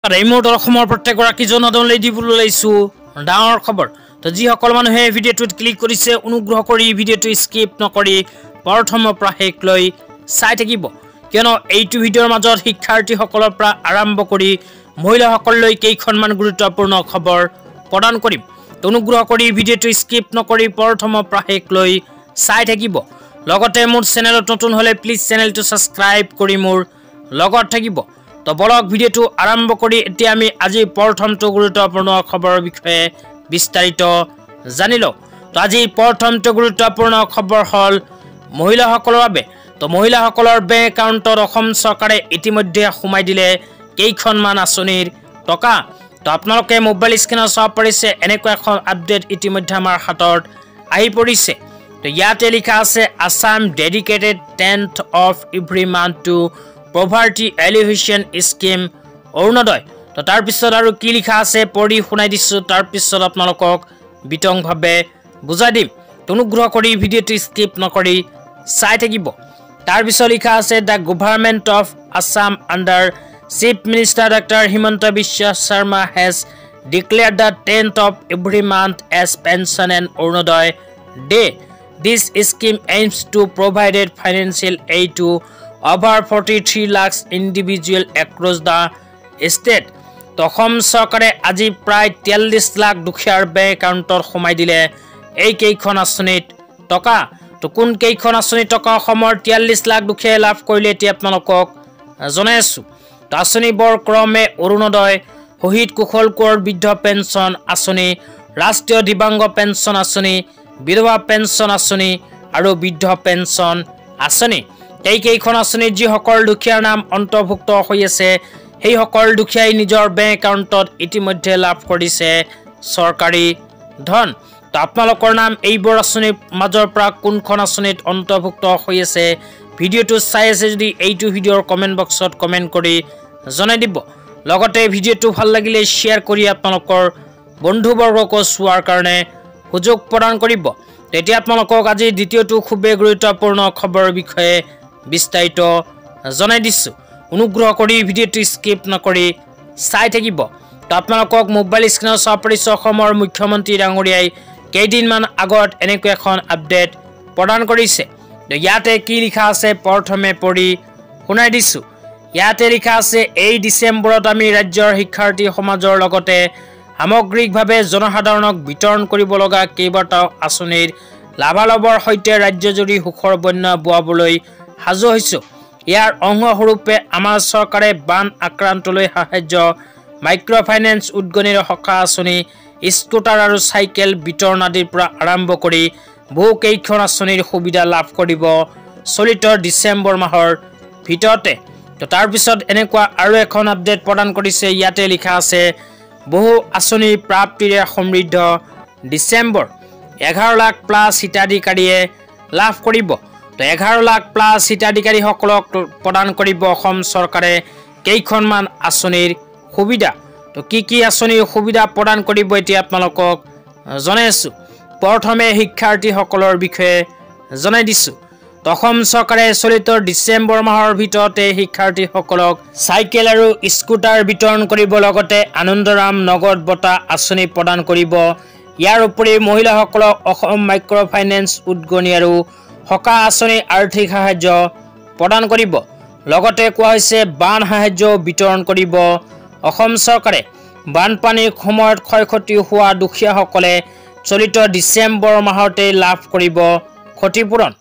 এই মুহূৰ্তত অসমৰ প্ৰত্যেকগৰাকী জনসাধাৰণলৈ দিবলৈ ওলাইছো ডাঙৰ খবৰ। তো যিসকল মানুহে ভিডিঅ'টোত ক্লিক কৰিছে অনুগ্ৰহ কৰি ভিডিঅ'টো স্কিপ নকৰি প্ৰথমৰ পৰা শেষলৈ চাই থাকিব, কিয়নো এইটো ভিডিঅ'ৰ মাজত শিক্ষাৰ্থীসকলৰ পৰা আৰম্ভ কৰি মহিলাসকললৈ কেইখনমান গুৰুত্বপূৰ্ণ খবৰ প্ৰদান কৰিম। তো অনুগ্ৰহ কৰি ভিডিঅ'টো স্কিপ নকৰি প্ৰথমৰ পৰা শেষলৈ চাই থাকিব। লগতে মোৰ চেনেলত নতুন হ'লে প্লিজ চেনেলটো ছাবস্ক্ৰাইব কৰি মোৰ লগত থাকিব। তো বলক ভিডিঅ'টো আৰম্ভ কৰি এতিয়া আমি আজি প্ৰথমটো গুৰুত্বপূৰ্ণ খবৰৰ বিষয়ে বিস্তাৰিত জানি লওঁ। তো আজি প্ৰথমটো গুৰুত্বপূৰ্ণ খবৰ হ'ল মহিলাসকলৰ বাবে। তো মহিলাসকলৰ বেংক একাউণ্টত অসম চৰকাৰে ইতিমধ্যে সোমাই দিলে কেইখনমান আঁচনিৰ টকা। তো আপোনালোকে মোবাইল স্ক্ৰীনত চাব পাৰিছে এনেকুৱা এখন আপডেট ইতিমধ্যে আমাৰ হাতত আহি পৰিছে। তো ইয়াতে লিখা আছে Assam dedicated 10th of every month to poverty alleviation scheme Orunodoi. তো তাৰপিছত আৰু কি লিখা আছে পঢ়ি শুনাই দিছোঁ, তাৰপিছত আপোনালোকক বিতংভাৱে বুজাই দিম। অনুগ্ৰহ কৰি ভিডিঅ'টো স্কিপ নকৰি চাই থাকিব। তাৰপিছত লিখা আছে the government of Assam under chief minister doctor Himanta Biswa Sarma has declared the 10th of every month as pension and Orunodoi day. This scheme aims to provide financial aid to over 43 lakhs individual across the state. তো অসম চৰকাৰে আজি প্ৰায় 43 লাখ দুখীয়াৰ bank একাউণ্টত সোমাই দিলে এই কেইখন আঁচনিত টকা। তো কোন কেইখন আঁচনিত টকা অসমৰ 43 লাখ দুখীয়াই লাভ কৰিলে এতিয়া আপোনালোকক জনাই আছোঁ। তো আঁচনিবোৰ ক্ৰমে অৰুণোদয়, শহীদ কুশল কোঁৱৰ বৃদ্ধ পেঞ্চন আঁচনি, ৰাষ্ট্ৰীয় দিব্যাংগ পেঞ্চন আঁচনি, বিধৱা পেঞ্চন আঁচনি আৰু বৃদ্ধ পেঞ্চন আঁচনি। এইকেইখন আঁচনিত যিসকল দুখীয়াৰ নাম অন্তৰ্ভুক্ত হৈ আছে সেইসকল দুখীয়াই নিজৰ বেংক একাউণ্টত ইতিমধ্যে লাভ কৰিছে চৰকাৰী ধন। তো আপোনালোকৰ নাম এইবোৰ আঁচনিৰ মাজৰ পৰা কোনখন আঁচনিত অন্তৰ্ভুক্ত হৈ আছে ভিডিঅ'টো চাই আছে যদি এইটো ভিডিঅ'ৰ কমেণ্ট বক্সত কমেণ্ট কৰি জনাই দিব। লগতে ভিডিঅ'টো ভাল লাগিলে শ্বেয়াৰ কৰি আপোনালোকৰ বন্ধুবৰ্গকো চোৱাৰ কাৰণে সুযোগ প্ৰদান কৰিব। তেতিয়া আপোনালোকক আজি দ্বিতীয়টো খুবেই গুৰুত্বপূৰ্ণ খবৰৰ বিষয়ে বিস্তাৰিত জনাই দিছোঁ। অনুগ্ৰহ কৰি ভিডিঅ'টো স্কিপ নকৰি চাই থাকিব। তো আপোনালোকক মোবাইল স্ক্ৰীনত চাব পাৰিছে অসমৰ মুখ্যমন্ত্ৰী ডাঙৰীয়াই কেইদিনমান আগত এনেকুৱা এখন আপডেট প্ৰদান কৰিছে। তো ইয়াতে কি লিখা আছে প্ৰথমে পঢ়ি শুনাই দিছোঁ। ইয়াতে লিখা আছে এই ডিচেম্বৰত আমি ৰাজ্যৰ শিক্ষাৰ্থী সমাজৰ লগতে সামগ্ৰিকভাৱে জনসাধাৰণক বিতৰণ কৰিব লগা কেইবাটাও আঁচনিৰ লাভালাভৰ সৈতে ৰাজ্যজুৰি সুখৰ বন্যা বোৱাবলৈ সাজু হৈছোঁ। ইয়াৰ অংশস্বৰূপে আমাৰ চৰকাৰে বান আক্ৰান্তলৈ সাহায্য, মাইক্ৰ' ফাইনেন্স উদগনিৰ সকাহ আঁচনি, স্কুটাৰ আৰু চাইকেল বিতৰণ আদিৰ পৰা আৰম্ভ কৰি বহু কেইখন আঁচনিৰ সুবিধা লাভ কৰিব চলিত ডিচেম্বৰ মাহৰ ভিতৰতে। তো তাৰপিছত এনেকুৱা আৰু এখন আপডেট প্ৰদান কৰিছে। ইয়াতে লিখা আছে বহু আঁচনিৰ প্ৰাপ্তিৰে সমৃদ্ধ ডিচেম্বৰ, 11 লাখ প্লাছ হিতাধিকাৰীয়ে লাভ কৰিব। তো 11 লাখ প্লাছ হিতাধিকাৰীসকলক প্ৰদান কৰিব অসম চৰকাৰে কেইখনমান আঁচনিৰ সুবিধা। তো কি আঁচনিৰ সুবিধা প্ৰদান কৰিব এতিয়া আপোনালোকক জনাই আছোঁ। প্ৰথমে শিক্ষাৰ্থীসকলৰ বিষয়ে জনাই দিছোঁ। তো অসম চৰকাৰে চলিত ডিচেম্বৰ মাহৰ ভিতৰতে শিক্ষাৰ্থীসকলক চাইকেল আৰু স্কুটাৰ বিতৰণ কৰিব, লগতে আনন্দৰাম নগদ বঁটা আঁচনি প্ৰদান কৰিব। ইয়াৰ উপৰি মহিলাসকলক অসম মাইক্ৰ' ফাইনেন্স উদগনি আৰু সকাহ আঁচনিৰ আৰ্থিক সাহায্য প্ৰদান কৰিব। লগতে কোৱা হৈছে বান সাহায্যও বিতৰণ কৰিব অসম চৰকাৰে। বানপানীৰ সময়ত ক্ষয় ক্ষতি হোৱা দুখীয়াসকলে চলিত ডিচেম্বৰ মাহতে লাভ কৰিব ক্ষতিপূৰণ।